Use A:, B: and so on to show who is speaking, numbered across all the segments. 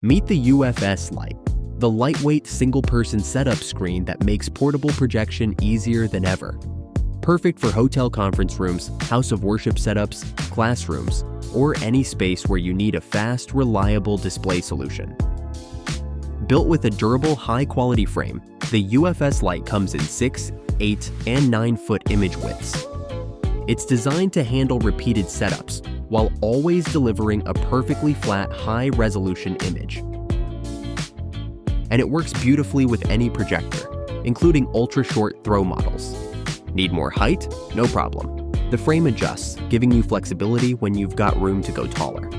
A: Meet the UFS Lite, the lightweight single-person setup screen that makes portable projection easier than ever. Perfect for hotel conference rooms, house of worship setups, classrooms, or any space where you need a fast, reliable display solution. Built with a durable, high-quality frame, the UFS Lite comes in 6, 8, and 9-foot image widths. It's designed to handle repeated setups, while always delivering a perfectly flat, high-resolution image. And it works beautifully with any projector, including ultra-short throw models. Need more height? No problem. The frame adjusts, giving you flexibility when you've got room to go taller.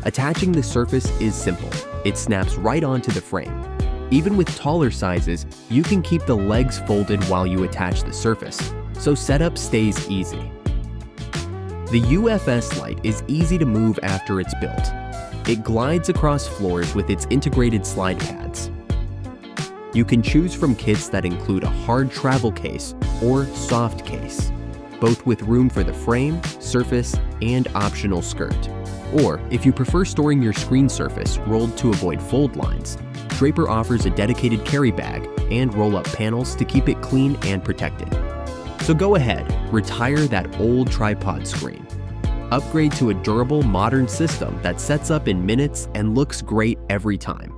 A: Attaching the surface is simple. It snaps right onto the frame. Even with taller sizes, you can keep the legs folded while you attach the surface, so setup stays easy. The UFS Lite is easy to move after it's built. It glides across floors with its integrated slide pads. You can choose from kits that include a hard travel case or soft case, both with room for the frame, surface, and optional skirt. Or, if you prefer storing your screen surface rolled to avoid fold lines, Draper offers a dedicated carry bag and roll-up panels to keep it clean and protected. So go ahead, retire that old tripod screen. Upgrade to a durable, modern system that sets up in minutes and looks great every time.